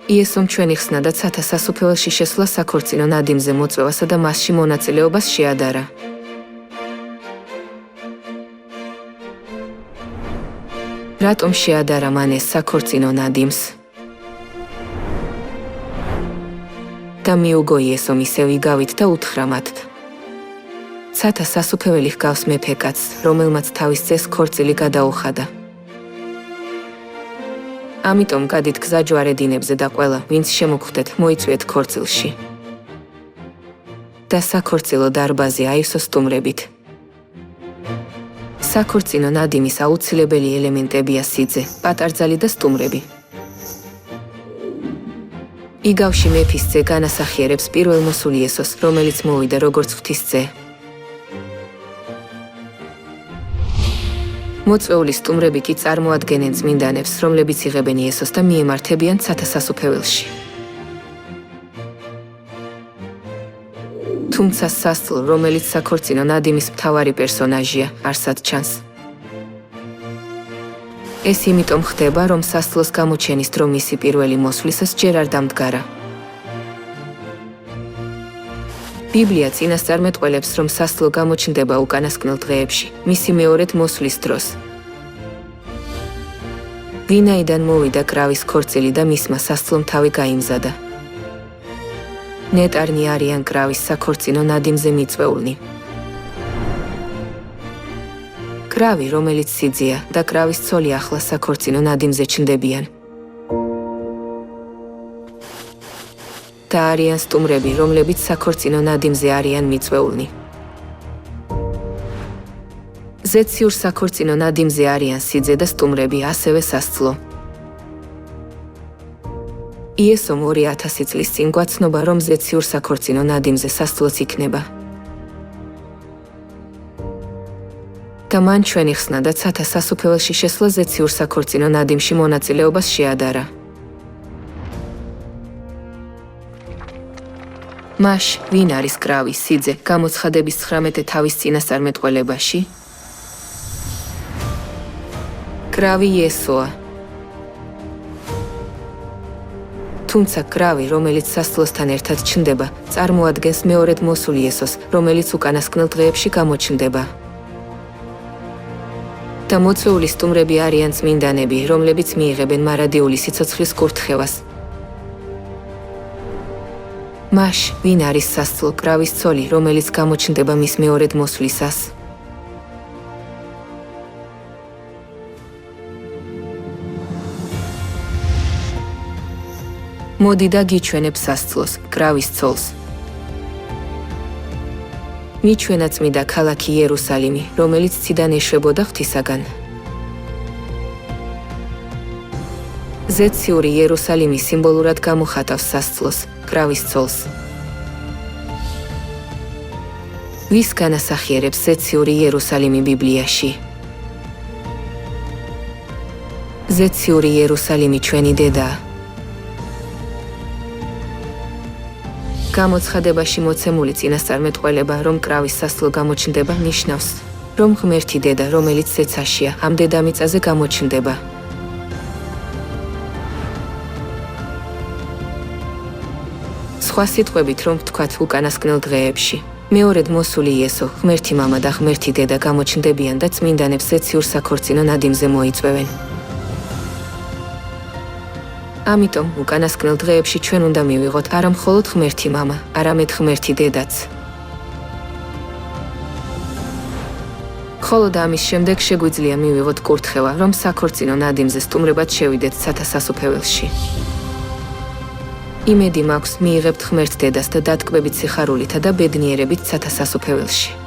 იესომ ჩვენი ხსნა და ცათა სასუფეველში შესვლა საქორწინო ნადიმზე მოწვევასა და მასში მონაწილეობას შეადარა. რატომ შეადარა მან ეს საქორწინო ნადიმს? და მიუგო იესომ ისევ იგავით და უთხრა მათ. ცათა სასუფეველი ჰგავს მეფე კაცს, რომელმაც თავის ძეს ქორწილი გადაუხადა. ამიტომ გადით გზა ჯვარედინებზე და ყველა, ვინც შემოგხვდეთ, მოიწვიეთ ქორწილში. და საქორწილო დარბაზი აივსო სტუმრებით. საქორწინო ნადიმის აუცილებელი ელემენტებია სიძე, პატარძალი და სტუმრები. იგავში მეფის ძე განასახიერებს პირველ მოსულ იესოს, რომელიც მოვიდა როგორც ღვთის ძე. მოწვეული სტუმრები კი წარმოადგენენ წმინდანებს, რომლებიც იღებენ იესოს და მიემართებიან ცათა სასუფეველში. თუმცა სასწლო, რომელიც საქორწინო ნადიმის მთავარი პერსონაჟია, არსად ჩანს. ეს იმიტომ ხდება, რომ სასწლოს გამოჩენის დრო მისი პირველი მოსვლისას ჯერ არ დამდგარა. ბიბლია წინასწარმეტყველებს, რომ სასწლო გამოჩნდება უკანასკნელ დღეებში, მისი მეორედ მოსვლის დროს. ვინაიდან მოვიდა კრავის ქორწილი და მისმა სასწლომ თავი გაიმზადა. ნეტარნი არიან კრავის საქორწინო ნადიმზე მიწვეულნი. კრავი, რომელიც სიძეა და კრავის ცოლი ახლა საქორწინო ნადიმზე ჩნდებიან. და არიან სტუმრები, რომლებიც საქორწინო ნადიმზე არიან მიწვეულნი. ზეციურ საქორწინო ნადიმზე არიან სიძე და სტუმრები, ასევე სასწლო. იესომ 2000 წლის წინ გვაცნობა, რომ ზეციურ საქორწინო ნადიმზე სასწლოც იქნება. და მან ჩვენი ხსნა და ცათა სასუფეველში შესვლა ზეციურ საქორწინო ნადიმში მონაწილეობას შეადარა. მაშ, ვინ არის კრავი, სიძე, გამოცხადების 19 თავის წინასწარმეტყველებაში? კრავი იესოა. თუმცა კრავი, რომელიც სასწლოსთან ერთად ჩნდება, წარმოადგენს მეორედ მოსულ იესოს, რომელიც უკანასკნელ დღეებში გამოჩნდება. და მოწვეული სტუმრები არიან წმინდანები, რომლებიც მიიღებენ მარადიული სიცოცხლის კურთხევას. მაშ, ვინ არის სასწლო, კრავის ცოლი, რომელიც გამოჩნდება მის მეორედ მოსვლისას? მოდი და გიჩვენებ სასწლოს, კრავის ცოლს. მიჩვენა წმიდა ქალაქი იერუსალიმი, რომელიც ციდან ეშვებოდა ღვთისაგან. ზეციური იერუსალიმი სიმბოლურად გამოხატავს სასწლოს, კრავის ცოლს. ვის განასახიერებს ზეციური იერუსალიმი ბიბლიაში? ზეციური იერუსალიმი ჩვენი დედაა. გამოცხადებაში მოცემული წინასწარმეტყველება, რომ კრავის სასწლო გამოჩნდება, ნიშნავს, რომ ღმერთი დედა, რომელიც ზეცაშია, ამ დედამიწაზე გამოჩნდება. სხვა სიტყვებით რომ ვთქვათ, უკანასკნელ დღეებში, მეორედ მოსული იესო, ღმერთი მამა და ღმერთი დედა გამოჩნდებიან და წმინდანებს ზეციურ საქორწინო ნადიმზე მოიწვევენ. ამიტომ, უკანასკნელ დღეებში ჩვენ უნდა მივიღოთ არა მხოლოდ ღმერთი მამა, არამედ ღმერთი დედაც. ხოლო და ამის შემდეგ შეგვიძლია მივიღოთ კურთხევა, რომ საქორწინო ნადიმზე სტუმრებად შევიდეთ ცათა სასუფეველში. იმედი მაქვს, მიიღებთ ღმერთ დედას და დატკბებით სიხარულითა და ბედნიერებით ცათა სასუფეველში.